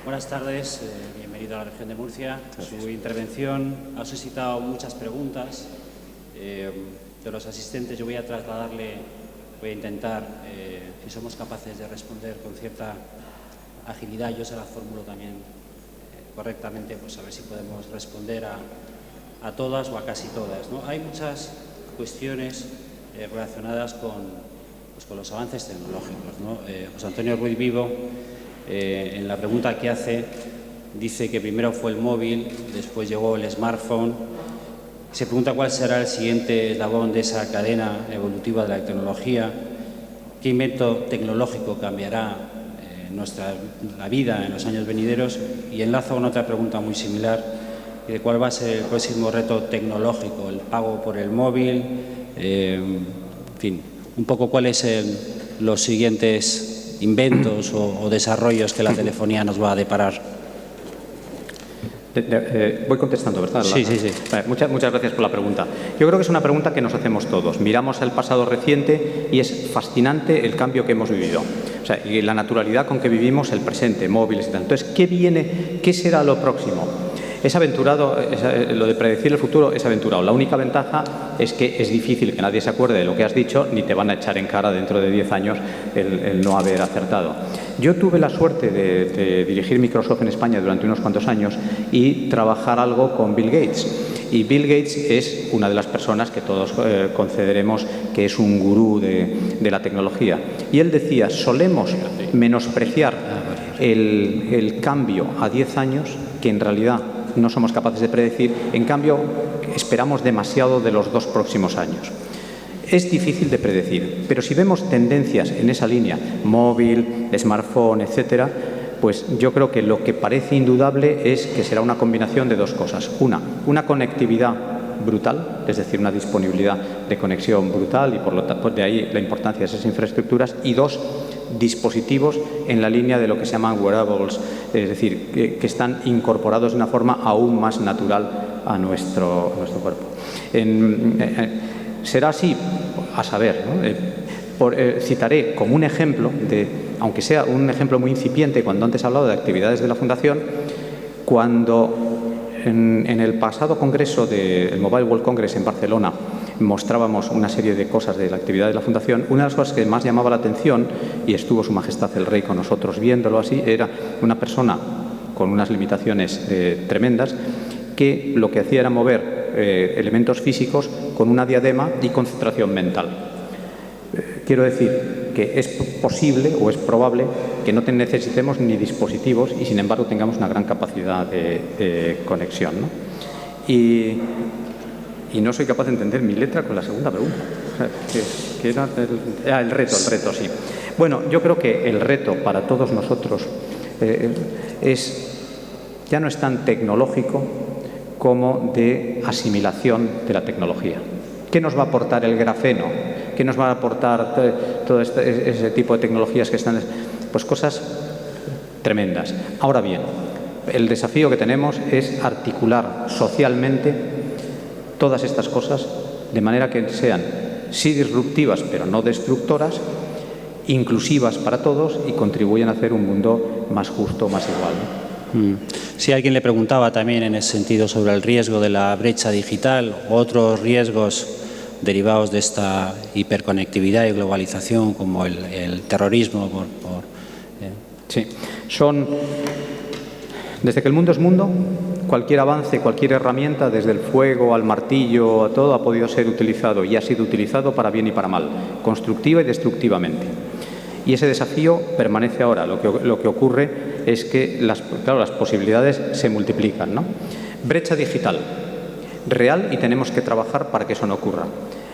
Buenas tardes, bienvenido a la región de Murcia. Gracias. Su intervención ha suscitado muchas preguntas de los asistentes. Yo voy a trasladarle, voy a intentar, si somos capaces de responder con cierta agilidad, yo se la formulo también correctamente, pues a ver si podemos responder a todas o a casi todas, ¿no? Hay muchas cuestiones relacionadas con los avances tecnológicos, ¿no? José Antonio Ruiz Vivo, en la pregunta que hace, dice que primero fue el móvil, después llegó el smartphone. Se pregunta cuál será el siguiente eslabón de esa cadena evolutiva de la tecnología, qué invento tecnológico cambiará la vida en los años venideros, y enlazo con otra pregunta muy similar, de cuál va a ser el próximo reto tecnológico, el pago por el móvil, en fin, un poco cuáles los siguientes inventos o desarrollos que la telefonía nos va a deparar. Voy contestando, ¿verdad? Sí. Muchas gracias por la pregunta. Yo creo que es una pregunta que nos hacemos todos. Miramos al pasado reciente y es fascinante el cambio que hemos vivido. O sea, y la naturalidad con que vivimos el presente, móviles y tal. Entonces, ¿qué viene? ¿Qué será lo próximo? Es aventurado, lo de predecir el futuro es aventurado. La única ventaja es que es difícil que nadie se acuerde de lo que has dicho, ni te van a echar en cara dentro de 10 años el no haber acertado. Yo tuve la suerte de dirigir Microsoft en España durante unos cuantos años y trabajar algo con Bill Gates. Y Bill Gates es una de las personas que todos concederemos que es un gurú de la tecnología. Y él decía, solemos menospreciar el cambio a 10 años que en realidad no somos capaces de predecir, en cambio esperamos demasiado de los 2 próximos años. Es difícil de predecir, pero si vemos tendencias en esa línea, móvil, smartphone, etcétera, pues yo creo que lo que parece indudable es que será una combinación de 2 cosas. Una conectividad brutal, es decir, una disponibilidad de conexión brutal, y por lo tanto de ahí la importancia de esas infraestructuras, y 2, dispositivos en la línea de lo que se llaman wearables, es decir, que están incorporados de una forma aún más natural a nuestro cuerpo. ¿Será así? A saber, ¿no? Citaré como un ejemplo, aunque sea un ejemplo muy incipiente, cuando antes he hablado de actividades de la Fundación, cuando en el pasado congreso del Mobile World Congress en Barcelona mostrábamos una serie de cosas de la actividad de la Fundación, una de las cosas que más llamaba la atención, y estuvo Su Majestad el Rey con nosotros viéndolo así, era una persona con unas limitaciones tremendas, que lo que hacía era mover elementos físicos con una diadema y concentración mental. Quiero decir que es posible o es probable que no necesitemos ni dispositivos y, sin embargo, tengamos una gran capacidad de conexión, ¿no? Y no soy capaz de entender mi letra con la segunda pregunta. ¿Qué era el reto, sí. Bueno, yo creo que el reto para todos nosotros ya no es tan tecnológico como de asimilación de la tecnología. ¿Qué nos va a aportar el grafeno? ¿Qué nos va a aportar todo ese tipo de tecnologías que están? Pues cosas tremendas. Ahora bien, el desafío que tenemos es articular socialmente todas estas cosas de manera que sean sí disruptivas, pero no destructoras, inclusivas para todos y contribuyan a hacer un mundo más justo, más igual, ¿no? Sí, alguien le preguntaba también en ese sentido sobre el riesgo de la brecha digital o otros riesgos derivados de esta hiperconectividad y globalización, como el terrorismo. Sí, desde que el mundo es mundo, cualquier avance, cualquier herramienta, desde el fuego al martillo, a todo, ha podido ser utilizado y ha sido utilizado para bien y para mal, constructiva y destructivamente. Y ese desafío permanece ahora. Lo que ocurre es que las posibilidades se multiplican, ¿no? Brecha digital, real, y tenemos que trabajar para que eso no ocurra.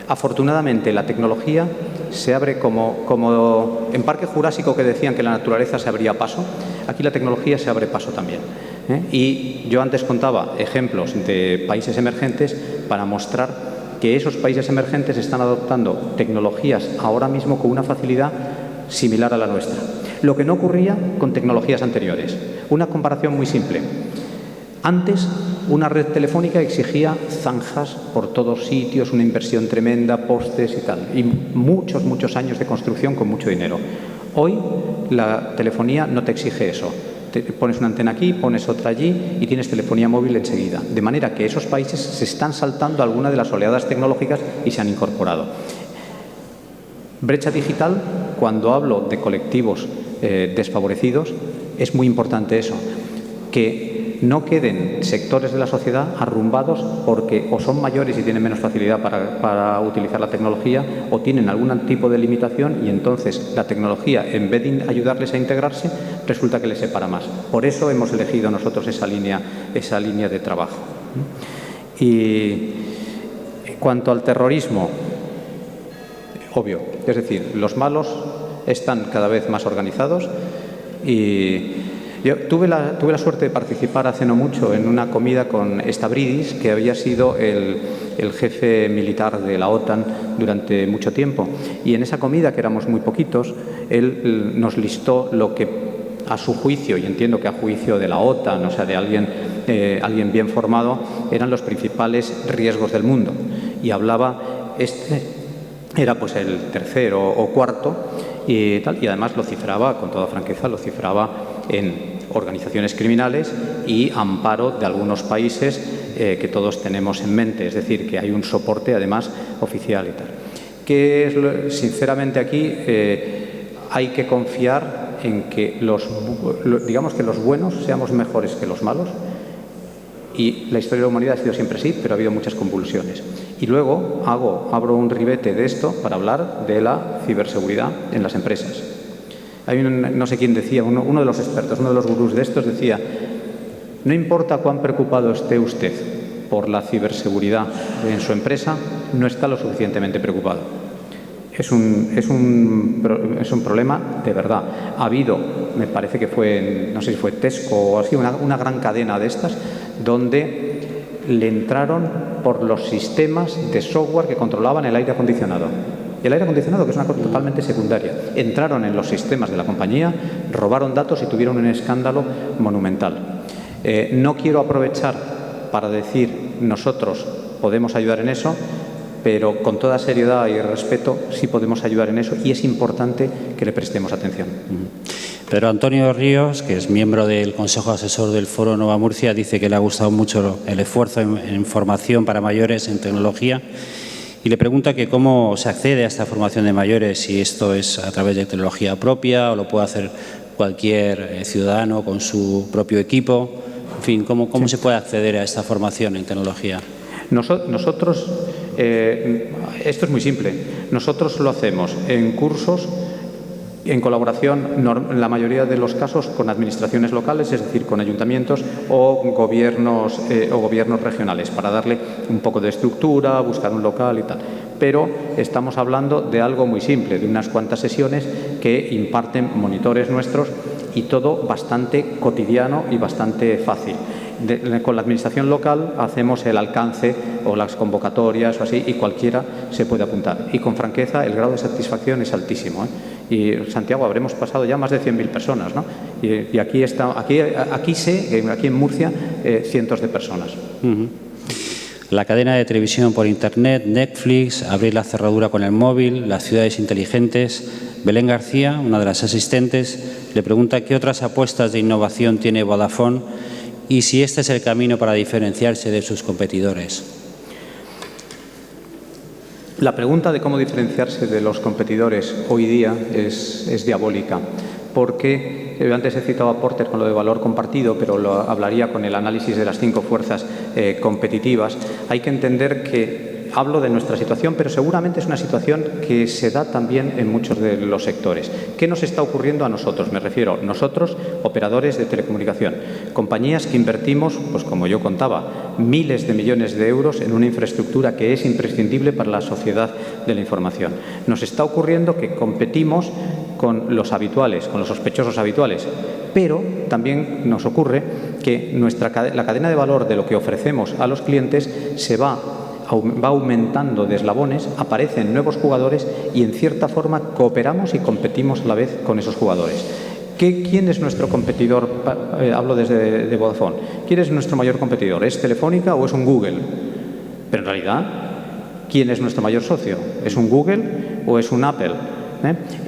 Afortunadamente, la tecnología se abre como en Parque Jurásico, que decían que la naturaleza se abría paso. Aquí la tecnología se abre paso también. Y yo antes contaba ejemplos de países emergentes para mostrar que esos países emergentes están adoptando tecnologías ahora mismo con una facilidad similar a la nuestra. Lo que no ocurría con tecnologías anteriores. Una comparación muy simple. Antes una red telefónica exigía zanjas por todos sitios, una inversión tremenda, postes y tal, y muchos años de construcción con mucho dinero. Hoy la telefonía no te exige eso. Te pones una antena aquí, pones otra allí y tienes telefonía móvil enseguida. De manera que esos países se están saltando algunas de las oleadas tecnológicas y se han incorporado. Brecha digital, cuando hablo de colectivos desfavorecidos, es muy importante eso, que no queden sectores de la sociedad arrumbados porque o son mayores y tienen menos facilidad para utilizar la tecnología o tienen algún tipo de limitación y entonces la tecnología, en vez de ayudarles a integrarse, resulta que les separa más. Por eso hemos elegido nosotros esa línea de trabajo. Y en cuanto al terrorismo, obvio, es decir, los malos están cada vez más organizados y yo tuve la suerte de participar hace no mucho en una comida con Stavridis, que había sido el jefe militar de la OTAN durante mucho tiempo. Y en esa comida, que éramos muy poquitos, él nos listó lo que a su juicio, y entiendo que a juicio de la OTAN, o sea, de alguien bien formado, eran los principales riesgos del mundo. Y hablaba, era pues el tercero o cuarto, y tal, y además lo cifraba, con toda franqueza, lo cifraba en organizaciones criminales y amparo de algunos países que todos tenemos en mente, es decir, que hay un soporte además oficial y tal. Que sinceramente aquí hay que confiar en que digamos que los buenos seamos mejores que los malos, y la historia de la humanidad ha sido siempre así, pero ha habido muchas convulsiones. Y luego abro un ribete de esto para hablar de la ciberseguridad en las empresas. Hay no sé quién decía, uno de los expertos, uno de los gurús de estos decía: no importa cuán preocupado esté usted por la ciberseguridad en su empresa, no está lo suficientemente preocupado. Es un problema de verdad. Ha habido, me parece que fue, no sé si fue Tesco o así, una gran cadena de estas, donde le entraron por los sistemas de software que controlaban el aire acondicionado. Y el aire acondicionado, que es una cosa totalmente secundaria. Entraron en los sistemas de la compañía, robaron datos y tuvieron un escándalo monumental. No quiero aprovechar para decir nosotros podemos ayudar en eso, pero con toda seriedad y respeto sí podemos ayudar en eso y es importante que le prestemos atención. Pedro Antonio Ríos, que es miembro del Consejo Asesor del Foro Nova Murcia, dice que le ha gustado mucho el esfuerzo en formación para mayores en tecnología y le pregunta que cómo se accede a esta formación de mayores, si esto es a través de tecnología propia o lo puede hacer cualquier ciudadano con su propio equipo. En fin, ¿cómo se puede acceder a esta formación en tecnología? Nosotros, esto es muy simple, nosotros lo hacemos en cursos en colaboración, en la mayoría de los casos, con administraciones locales, es decir, con ayuntamientos o gobiernos regionales, para darle un poco de estructura, buscar un local y tal. Pero estamos hablando de algo muy simple, de unas cuantas sesiones que imparten monitores nuestros y todo bastante cotidiano y bastante fácil. Con la administración local hacemos el alcance o las convocatorias o así y cualquiera se puede apuntar. Y con franqueza el grado de satisfacción es altísimo, ¿eh? Y Santiago, habremos pasado ya más de 100.000 personas, ¿no? Y aquí sé que aquí en Murcia cientos de personas. La cadena de televisión por Internet, Netflix, abrir la cerradura con el móvil, las ciudades inteligentes. Belén García, una de las asistentes, le pregunta qué otras apuestas de innovación tiene Vodafone y si este es el camino para diferenciarse de sus competidores. La pregunta de cómo diferenciarse de los competidores hoy día es diabólica, porque antes he citado a Porter con lo de valor compartido, pero lo hablaría con el análisis de las 5 fuerzas competitivas. Hay que entender que hablo de nuestra situación, pero seguramente es una situación que se da también en muchos de los sectores. ¿Qué nos está ocurriendo a nosotros? Me refiero, nosotros, operadores de telecomunicación, compañías que invertimos, pues como yo contaba, miles de millones de euros en una infraestructura que es imprescindible para la sociedad de la información. Nos está ocurriendo que competimos con los habituales, con los sospechosos habituales, pero también nos ocurre que la cadena de valor de lo que ofrecemos a los clientes va aumentando de eslabones, aparecen nuevos jugadores y en cierta forma cooperamos y competimos a la vez con esos jugadores. ¿Quién es nuestro competidor? Hablo desde de Vodafone. ¿Quién es nuestro mayor competidor? ¿Es Telefónica o es un Google? Pero en realidad, ¿quién es nuestro mayor socio? ¿Es un Google o es un Apple?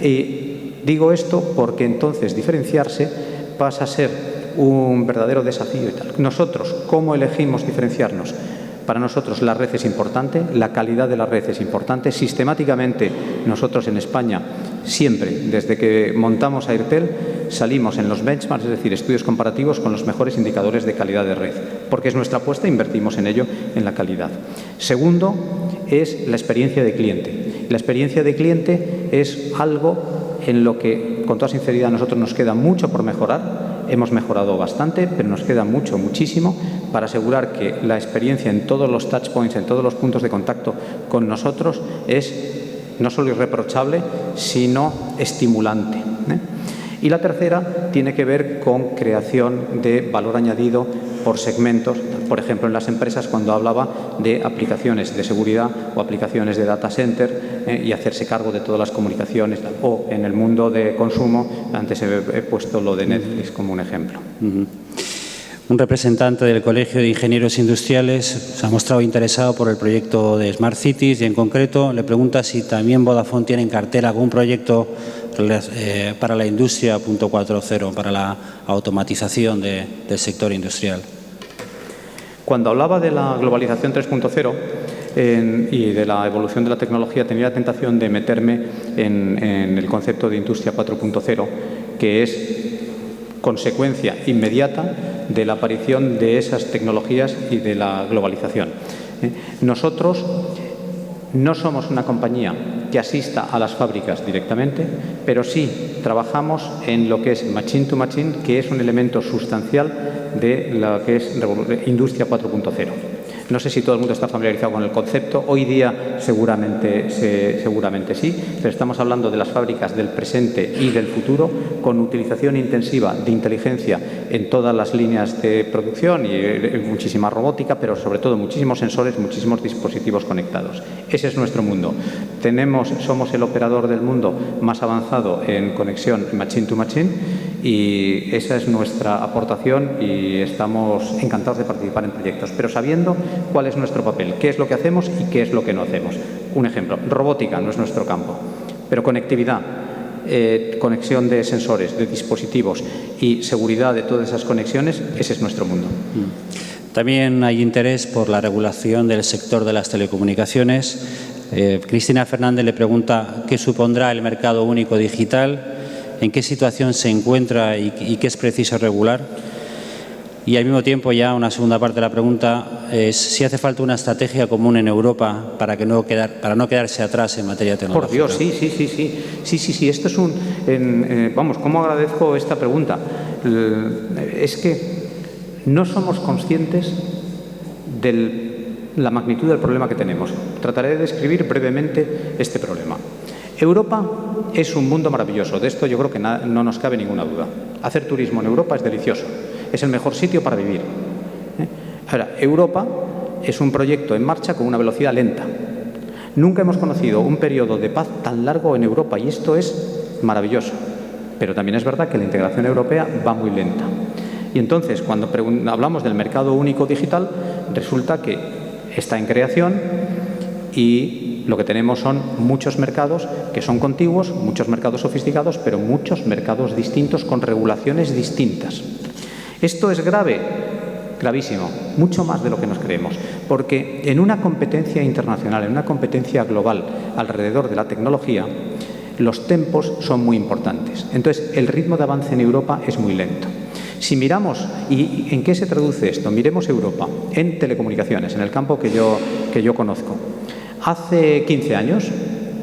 Y digo esto porque entonces diferenciarse pasa a ser un verdadero desafío y tal. Nosotros, ¿cómo elegimos diferenciarnos? Para nosotros la red es importante, la calidad de la red es importante. Sistemáticamente nosotros en España, siempre, desde que montamos Airtel, salimos en los benchmarks, es decir, estudios comparativos con los mejores indicadores de calidad de red, porque es nuestra apuesta, invertimos en ello, en la calidad. Segundo, es la experiencia de cliente. La experiencia de cliente es algo en lo que, con toda sinceridad, a nosotros nos queda mucho por mejorar. Hemos mejorado bastante, pero nos queda muchísimo para asegurar que la experiencia en todos los touch points, en todos los puntos de contacto con nosotros es no solo irreprochable, sino estimulante. Y la tercera tiene que ver con creación de valor añadido por segmentos, por ejemplo, en las empresas cuando hablaba de aplicaciones de seguridad o aplicaciones de data center y hacerse cargo de todas las comunicaciones, o en el mundo de consumo, antes he puesto lo de Netflix como un ejemplo. Un representante del Colegio de Ingenieros Industriales se ha mostrado interesado por el proyecto de Smart Cities y en concreto le pregunta si también Vodafone tiene en cartera algún proyecto para la industria 4.0, para la automatización del sector industrial. Cuando hablaba de la globalización 3.0 y de la evolución de la tecnología, tenía la tentación de meterme en el concepto de industria 4.0, que es consecuencia inmediata de la aparición de esas tecnologías y de la globalización. Nosotros no somos una compañía que asista a las fábricas directamente, pero sí trabajamos en lo que es machine to machine, que es un elemento sustancial de lo que es industria 4.0. No sé si todo el mundo está familiarizado con el concepto. Hoy día seguramente sí, pero estamos hablando de las fábricas del presente y del futuro con utilización intensiva de inteligencia en todas las líneas de producción y muchísima robótica, pero sobre todo muchísimos sensores, muchísimos dispositivos conectados. Ese es nuestro mundo. Somos el operador del mundo más avanzado en conexión machine to machine y esa es nuestra aportación y estamos encantados de participar en proyectos, pero sabiendo cuál es nuestro papel, qué es lo que hacemos y qué es lo que no hacemos. Un ejemplo, robótica no es nuestro campo, pero conectividad, conexión de sensores, de dispositivos y seguridad de todas esas conexiones, ese es nuestro mundo. También hay interés por la regulación del sector de las telecomunicaciones. Cristina Fernández le pregunta qué supondrá el mercado único digital, en qué situación se encuentra y qué es preciso regular. Y al mismo tiempo, ya una segunda parte de la pregunta es si hace falta una estrategia común en Europa para no quedarse atrás en materia tecnológica. Por Dios, sí. Esto es vamos, ¿cómo agradezco esta pregunta? Es que no somos conscientes de la magnitud del problema que tenemos. Trataré de describir brevemente este problema. Europa es un mundo maravilloso. De esto yo creo que no nos cabe ninguna duda. Hacer turismo en Europa es delicioso. Es el mejor sitio para vivir. Ahora, Europa es un proyecto en marcha con una velocidad lenta. Nunca hemos conocido un periodo de paz tan largo en Europa y esto es maravilloso. Pero también es verdad que la integración europea va muy lenta. Y entonces, cuando hablamos del mercado único digital, resulta que está en creación y lo que tenemos son muchos mercados que son contiguos, muchos mercados sofisticados, pero muchos mercados distintos con regulaciones distintas. Esto es grave, gravísimo, mucho más de lo que nos creemos, porque en una competencia internacional, en una competencia global alrededor de la tecnología, los tempos son muy importantes. Entonces, el ritmo de avance en Europa es muy lento. Si miramos, ¿y en qué se traduce esto? Miremos Europa en telecomunicaciones, en el campo que yo conozco. Hace 15 años,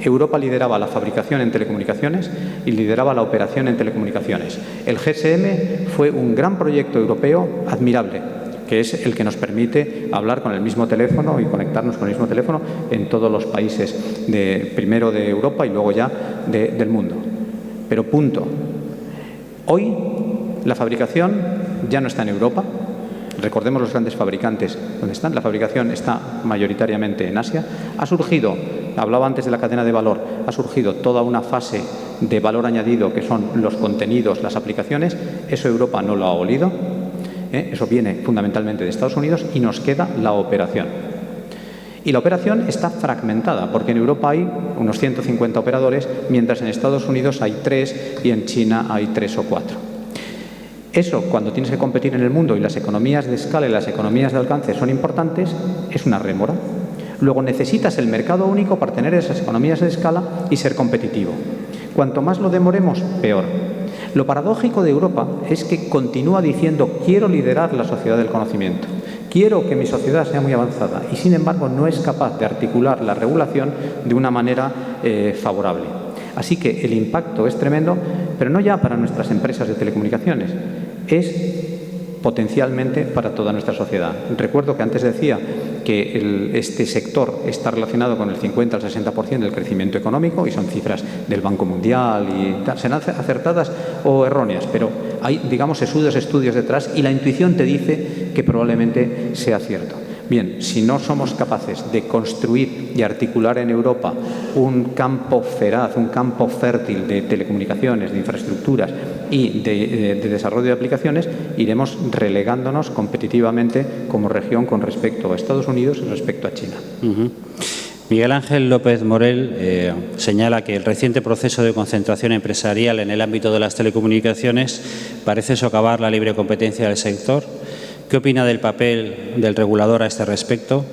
Europa lideraba la fabricación en telecomunicaciones y lideraba la operación en telecomunicaciones. El GSM fue un gran proyecto europeo admirable, que es el que nos permite hablar con el mismo teléfono y conectarnos con el mismo teléfono en todos los países, primero de Europa y luego ya del mundo. Pero punto. Hoy la fabricación ya no está en Europa. Recordemos los grandes fabricantes donde están. La fabricación está mayoritariamente en Asia. Ha surgido, hablaba antes de la cadena de valor, ha surgido toda una fase de valor añadido, que son los contenidos, las aplicaciones, eso Europa no lo ha olido. Eso viene fundamentalmente de Estados Unidos y nos queda la operación. Y la operación está fragmentada, porque en Europa hay unos 150 operadores, mientras en Estados Unidos hay 3 y en China hay 3 o 4. Eso, cuando tienes que competir en el mundo y las economías de escala y las economías de alcance son importantes, es una rémora. Luego necesitas el mercado único para tener esas economías de escala y ser competitivo. Cuanto más lo demoremos, peor. Lo paradójico de Europa es que continúa diciendo quiero liderar la sociedad del conocimiento, quiero que mi sociedad sea muy avanzada y sin embargo no es capaz de articular la regulación de una manera favorable. Así que el impacto es tremendo, pero no ya para nuestras empresas de telecomunicaciones, es potencialmente para toda nuestra sociedad. Recuerdo que antes decía que este sector está relacionado con el 50 al 60% del crecimiento económico y son cifras del Banco Mundial y tal. Serán acertadas o erróneas, pero hay, digamos, estudios detrás y la intuición te dice que probablemente sea cierto. Bien, si no somos capaces de construir y articular en Europa un campo feraz, un campo fértil de telecomunicaciones, de infraestructuras y de desarrollo de aplicaciones, iremos relegándonos competitivamente como región con respecto a Estados Unidos y respecto a China. Miguel Ángel López Morel señala que el reciente proceso de concentración empresarial en el ámbito de las telecomunicaciones parece socavar la libre competencia del sector. ¿Qué opina del papel del regulador a este respecto?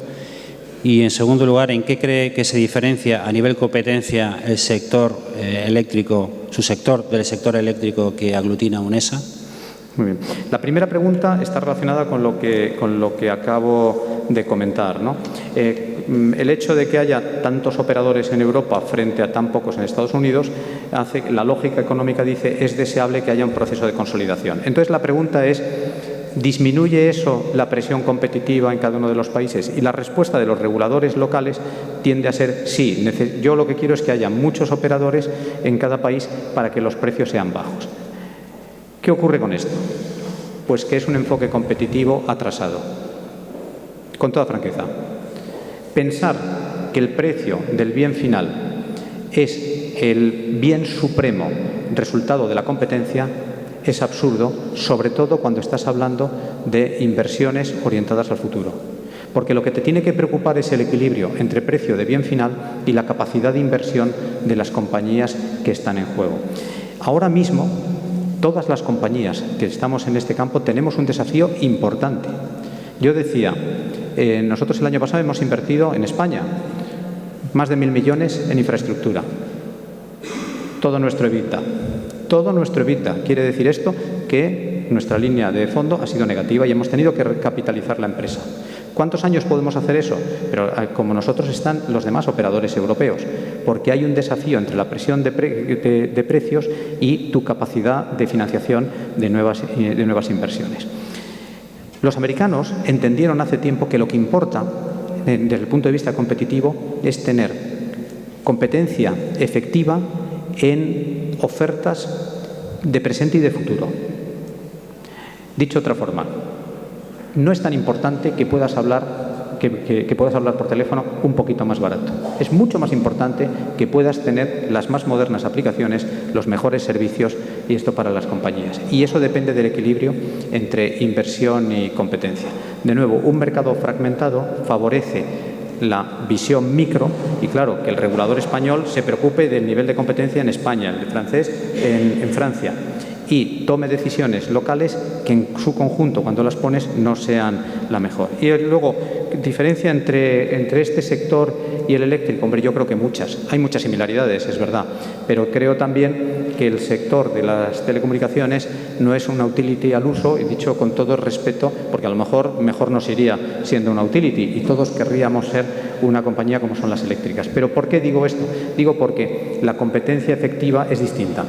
Y, en segundo lugar, ¿en qué cree que se diferencia a nivel competencia el sector eléctrico, su sector del sector eléctrico que aglutina UNESA? Muy bien. La primera pregunta está relacionada con lo que acabo de comentar, ¿no? El hecho de que haya tantos operadores en Europa frente a tan pocos en Estados Unidos hace que la lógica económica dice es deseable que haya un proceso de consolidación. Entonces, la pregunta es, ¿disminuye eso la presión competitiva en cada uno de los países? Y la respuesta de los reguladores locales tiende a ser sí. Yo lo que quiero es que haya muchos operadores en cada país para que los precios sean bajos. ¿Qué ocurre con esto? Pues que es un enfoque competitivo atrasado. Con toda franqueza. Pensar que el precio del bien final es el bien supremo resultado de la competencia es absurdo, sobre todo cuando estás hablando de inversiones orientadas al futuro. Porque lo que te tiene que preocupar es el equilibrio entre precio de bien final y la capacidad de inversión de las compañías que están en juego. Ahora mismo, todas las compañías que estamos en este campo tenemos un desafío importante. Yo decía, nosotros el año pasado hemos invertido en España más de 1.000 millones en infraestructura. Todo nuestro EBITDA. Todo nuestro EBITDA. Quiere decir esto que nuestra línea de fondo ha sido negativa y hemos tenido que recapitalizar la empresa. ¿Cuántos años podemos hacer eso? Pero como nosotros están los demás operadores europeos, porque hay un desafío entre la presión de precios y tu capacidad de financiación de nuevas inversiones. Los americanos entendieron hace tiempo que lo que importa desde el punto de vista competitivo es tener competencia efectiva en ofertas de presente y de futuro. Dicho de otra forma, no es tan importante que puedas hablar por teléfono un poquito más barato. Es mucho más importante que puedas tener las más modernas aplicaciones, los mejores servicios, y esto para las compañías. Y eso depende del equilibrio entre inversión y competencia. De nuevo, un mercado fragmentado favorece la visión micro y, claro, que el regulador español se preocupe del nivel de competencia en España, el de francés en Francia, y tome decisiones locales que en su conjunto, cuando las pones, no sean la mejor. Y luego, diferencia entre este sector y el eléctrico. Hombre, yo creo que hay muchas similaridades, es verdad, pero creo también que el sector de las telecomunicaciones no es una utility al uso, y dicho con todo respeto, porque a lo mejor nos iría siendo una utility y todos querríamos ser una compañía como son las eléctricas. ¿Pero por qué digo esto? Digo porque la competencia efectiva es distinta.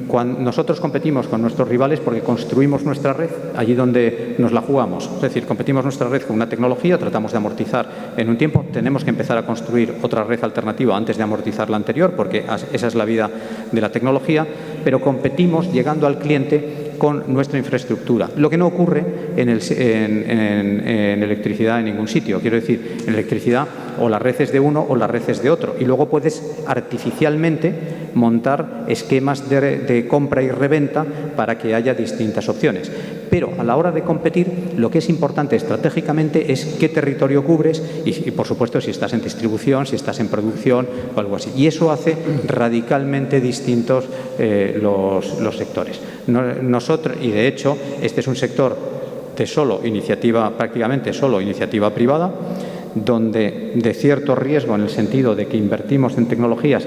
Cuando nosotros competimos con nuestros rivales porque construimos nuestra red allí donde nos la jugamos. Es decir, competimos nuestra red con una tecnología, tratamos de amortizar en un tiempo, tenemos que empezar a construir otra red alternativa antes de amortizar la anterior, porque esa es la vida de la tecnología, pero competimos llegando al cliente con nuestra infraestructura. Lo que no ocurre en electricidad en ningún sitio. Quiero decir, en electricidad o la red es de uno o la red es de otro. Y luego puedes artificialmente montar esquemas de compra y reventa para que haya distintas opciones. Pero a la hora de competir, lo que es importante estratégicamente es qué territorio cubres y por supuesto, si estás en distribución, si estás en producción o algo así. Y eso hace radicalmente distintos los sectores. Nosotros, y de hecho, este es un sector de prácticamente solo iniciativa privada, donde de cierto riesgo en el sentido de que invertimos en tecnologías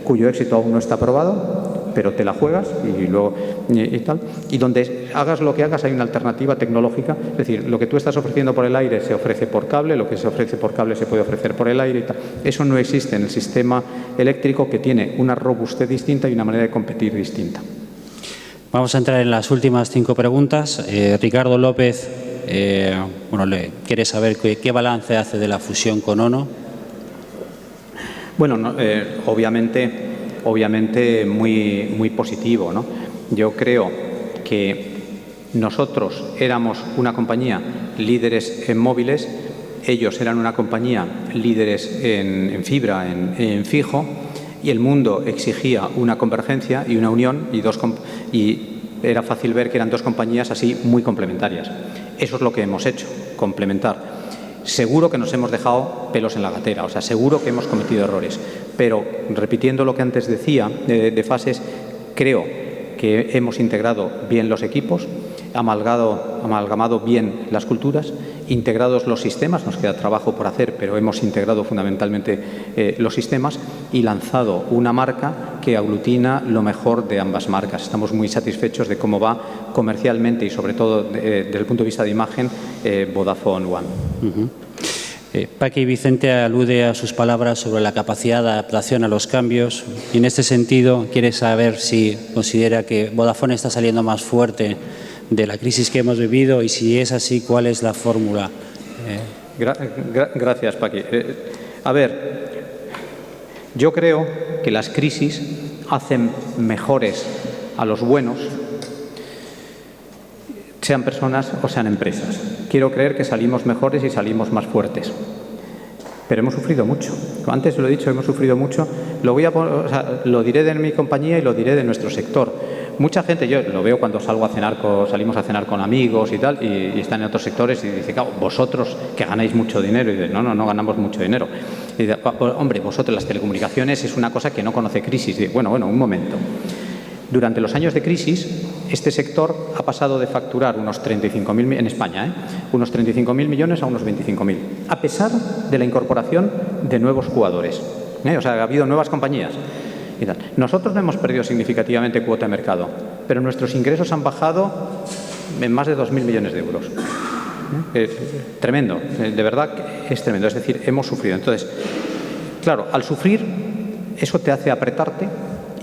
cuyo éxito aún no está probado, pero te la juegas y tal, y donde hagas lo que hagas hay una alternativa tecnológica, es decir, lo que tú estás ofreciendo por el aire se ofrece por cable, lo que se ofrece por cable se puede ofrecer por el aire y tal. Eso no existe en el sistema eléctrico, que tiene una robustez distinta y una manera de competir distinta. Vamos a entrar en las últimas 5 preguntas. Ricardo López quiere saber qué balance hace de la fusión con ONO. Bueno, obviamente muy positivo, ¿no? Yo creo que nosotros éramos una compañía líderes en móviles, ellos eran una compañía líderes en fibra, en fijo, y el mundo exigía una convergencia y una unión y era fácil ver que eran dos compañías así muy complementarias. Eso es lo que hemos hecho, complementar. Seguro que nos hemos dejado pelos en la gatera, o sea, seguro que hemos cometido errores, pero repitiendo lo que antes decía de fases, creo que hemos integrado bien los equipos, amalgamado bien las culturas, integrados los sistemas, nos queda trabajo por hacer, pero hemos integrado fundamentalmente los sistemas y lanzado una marca que aglutina lo mejor de ambas marcas. Estamos muy satisfechos de cómo va comercialmente y sobre todo desde el punto de vista de imagen Vodafone One. Paqui Vicente alude a sus palabras sobre la capacidad de adaptación a los cambios y en este sentido quiere saber si considera que Vodafone está saliendo más fuerte de la crisis que hemos vivido y si es así, ¿cuál es la fórmula? Gracias, Paqui. A ver, yo creo que las crisis hacen mejores a los buenos, sean personas o sean empresas. Quiero creer que salimos mejores y salimos más fuertes. Pero hemos sufrido mucho. Antes lo he dicho, hemos sufrido mucho. Lo diré de mi compañía y lo diré de nuestro sector. Mucha gente, yo lo veo cuando salimos a cenar con amigos y tal, y están en otros sectores y dice, claro, vosotros que ganáis mucho dinero. Y dice, no ganamos mucho dinero. Y dice, hombre, vosotros las telecomunicaciones es una cosa que no conoce crisis. Y dice, bueno, un momento. Durante los años de crisis, este sector ha pasado de facturar unos 35.000 en España, unos 35.000 millones a unos 25.000, a pesar de la incorporación de nuevos jugadores. O sea, ha habido nuevas compañías. Y tal. Nosotros no hemos perdido significativamente cuota de mercado, pero nuestros ingresos han bajado en más de 2.000 millones de euros. Tremendo, de verdad que es tremendo. Es decir, hemos sufrido. Entonces, claro, al sufrir, eso te hace apretarte.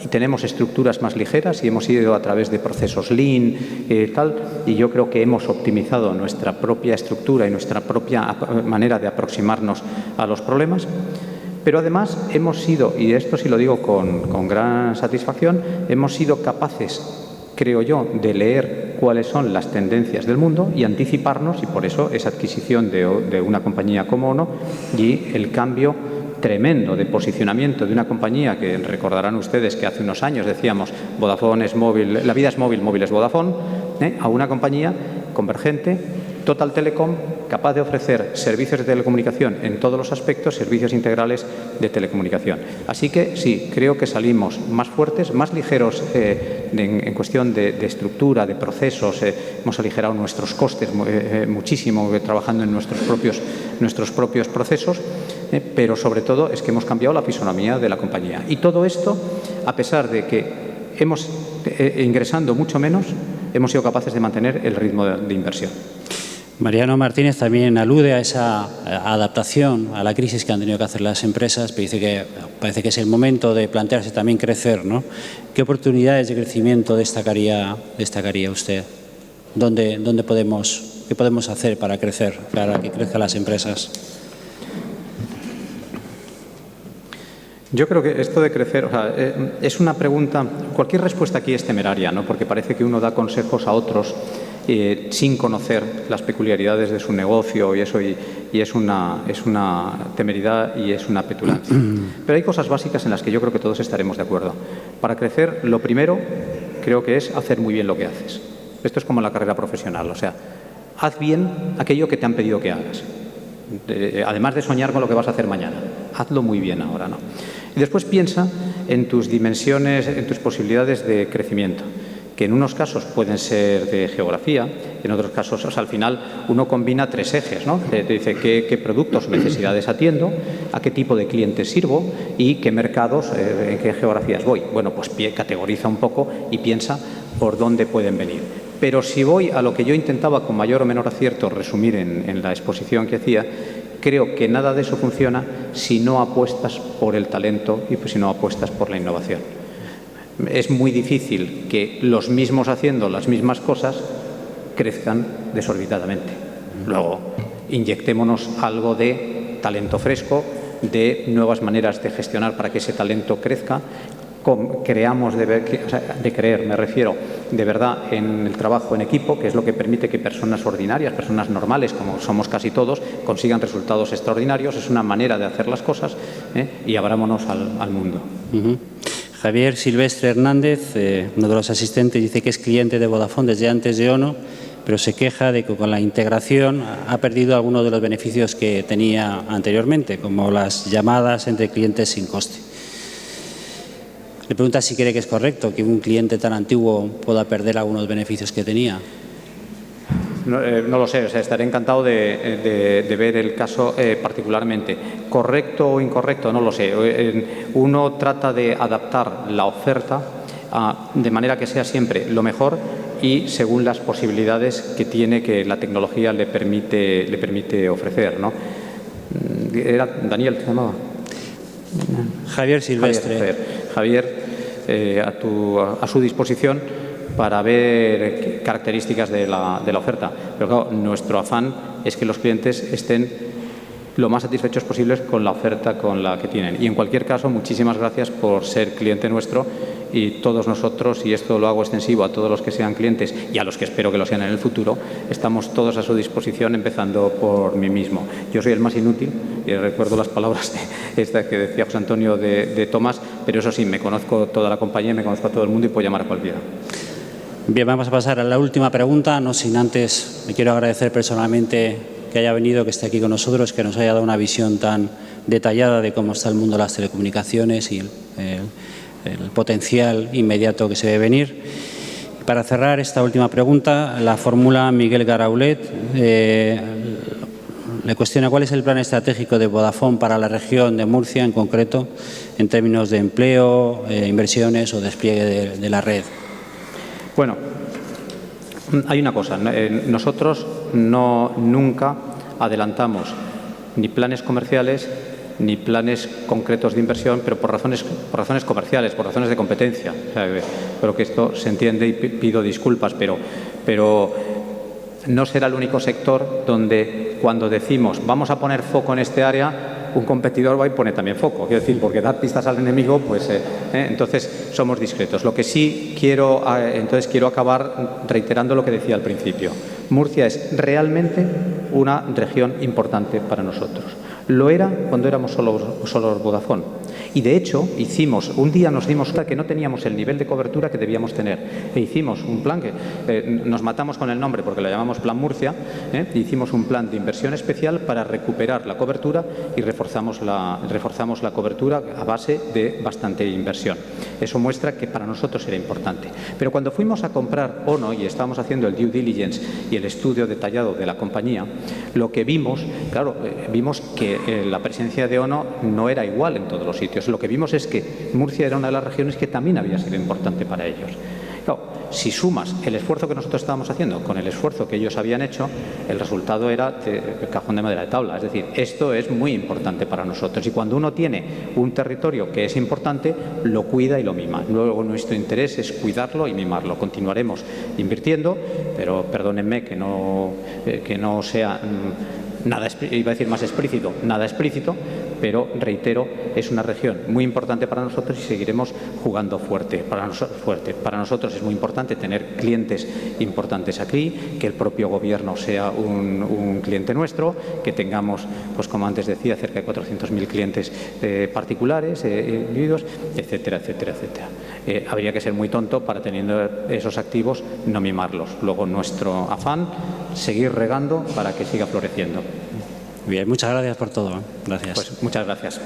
Y tenemos estructuras más ligeras y hemos ido a través de procesos Lean y yo creo que hemos optimizado nuestra propia estructura y nuestra propia manera de aproximarnos a los problemas. Pero además hemos sido, y esto sí lo digo con gran satisfacción, hemos sido capaces, creo yo, de leer cuáles son las tendencias del mundo y anticiparnos, y por eso esa adquisición de una compañía como ONO y el cambio tremendo de posicionamiento de una compañía que recordarán ustedes que hace unos años decíamos Vodafone es móvil, la vida es móvil, móvil es Vodafone, a una compañía convergente, Total Telecom, capaz de ofrecer servicios de telecomunicación en todos los aspectos, servicios integrales de telecomunicación. Así que sí, creo que salimos más fuertes, más ligeros en cuestión de estructura, de procesos, hemos aligerado nuestros costes muchísimo trabajando en nuestros propios procesos, pero sobre todo es que hemos cambiado la fisonomía de la compañía. Y todo esto, a pesar de que hemos ingresando mucho menos, hemos sido capaces de mantener el ritmo de inversión. Mariano Martínez también alude a esa adaptación a la crisis que han tenido que hacer las empresas, pero dice que parece que es el momento de plantearse también crecer, ¿no? ¿Qué oportunidades de crecimiento destacaría usted? ¿Qué podemos hacer para crecer, para que crezcan las empresas? Yo creo que esto de crecer, o sea, es una pregunta, cualquier respuesta aquí es temeraria, ¿no? Porque parece que uno da consejos a otros sin conocer las peculiaridades de su negocio y eso, y es una temeridad y es una petulancia. Pero hay cosas básicas en las que yo creo que todos estaremos de acuerdo. Para crecer, lo primero creo que es hacer muy bien lo que haces. Esto es como la carrera profesional, o sea, haz bien aquello que te han pedido que hagas. Además de soñar con lo que vas a hacer mañana, hazlo muy bien ahora, ¿no? Y después piensa en tus dimensiones, en tus posibilidades de crecimiento, que en unos casos pueden ser de geografía, en otros casos, o sea, al final uno combina tres ejes, ¿no? Te dice qué productos o necesidades atiendo, a qué tipo de clientes sirvo y qué mercados, en qué geografías voy. Bueno, pues categoriza un poco y piensa por dónde pueden venir. Pero si voy a lo que yo intentaba con mayor o menor acierto resumir en la exposición que hacía, creo que nada de eso funciona si no apuestas por el talento y si no apuestas por la innovación. Es muy difícil que los mismos haciendo las mismas cosas crezcan desorbitadamente. Luego, inyectémonos algo de talento fresco, de nuevas maneras de gestionar para que ese talento crezca. Creamos de creer, me refiero, de verdad en el trabajo en equipo, que es lo que permite que personas ordinarias, personas normales, como somos casi todos, consigan resultados extraordinarios. Es una manera de hacer las cosas, y abrámonos al mundo. Javier Silvestre Hernández, uno de los asistentes, dice que es cliente de Vodafone desde antes de ONO, pero se queja de que con la integración ha perdido algunos de los beneficios que tenía anteriormente, como las llamadas entre clientes sin coste. Le pregunta si cree que es correcto que un cliente tan antiguo pueda perder algunos beneficios que tenía. No lo sé, o sea, estaré encantado de ver el caso particularmente. ¿Correcto o incorrecto? No lo sé. Uno trata de adaptar la oferta de manera que sea siempre lo mejor y según las posibilidades que tiene, que la tecnología le permite ofrecer, ¿no? ¿Era Daniel que se llamaba? Javier Silvestre. Javier, a su disposición para ver características de la oferta. Pero claro, nuestro afán es que los clientes estén lo más satisfechos posibles con la oferta con la que tienen. Y en cualquier caso, muchísimas gracias por ser cliente nuestro, y todos nosotros, y esto lo hago extensivo a todos los que sean clientes y a los que espero que lo sean en el futuro, estamos todos a su disposición, empezando por mí mismo. Yo soy el más inútil, y recuerdo las palabras que decía José Antonio de Tomás, pero eso sí, me conozco toda la compañía, me conozco a todo el mundo y puedo llamar a cualquiera. Bien, vamos a pasar a la última pregunta, no sin antes me quiero agradecer personalmente que haya venido, que esté aquí con nosotros, que nos haya dado una visión tan detallada de cómo está el mundo de las telecomunicaciones y el potencial inmediato que se ve venir. Para cerrar esta última pregunta, la formula Miguel Garaulet. Le cuestiona cuál es el plan estratégico de Vodafone para la región de Murcia, en concreto, en términos de empleo, inversiones o despliegue de la red. Bueno, hay una cosa. Nosotros nunca adelantamos ni planes comerciales ni planes concretos de inversión, pero por razones comerciales, por razones de competencia. O sea, creo que esto se entiende y pido disculpas, pero no será el único sector donde cuando decimos vamos a poner foco en este área, un competidor va y pone también foco. Quiero decir, porque dar pistas al enemigo, pues entonces somos discretos. Lo que sí quiero acabar reiterando lo que decía al principio. Murcia es realmente una región importante para nosotros. Lo era cuando éramos solo Vodafone. Y de hecho, un día nos dimos cuenta que no teníamos el nivel de cobertura que debíamos tener. E hicimos un plan que nos matamos con el nombre porque lo llamamos Plan Murcia. Hicimos un plan de inversión especial para recuperar la cobertura y reforzamos la cobertura a base de bastante inversión. Eso muestra que para nosotros era importante. Pero cuando fuimos a comprar ONO y estábamos haciendo el due diligence y el estudio detallado de la compañía, lo que vimos, vimos que la presencia de ONO no era igual en todos los sitios. Lo que vimos es que Murcia era una de las regiones que también había sido importante para ellos. Claro, si sumas el esfuerzo que nosotros estábamos haciendo con el esfuerzo que ellos habían hecho, el resultado era el cajón de madera de tabla. Es decir, esto es muy importante para nosotros. Y cuando uno tiene un territorio que es importante, lo cuida y lo mima. Luego nuestro interés es cuidarlo y mimarlo. Continuaremos invirtiendo, pero perdónenme que no sea nada, iba a decir más explícito, nada explícito, pero reitero, es una región muy importante para nosotros y seguiremos jugando fuerte. Para nosotros es muy importante tener clientes importantes aquí, que el propio gobierno sea un cliente nuestro, que tengamos, pues como antes decía, cerca de 400.000 clientes particulares, individuos, etcétera, etcétera, etcétera. Habría que ser muy tonto para, teniendo esos activos, no mimarlos. Luego, nuestro afán, seguir regando para que siga floreciendo. Bien, muchas gracias por todo. Gracias. Pues muchas gracias.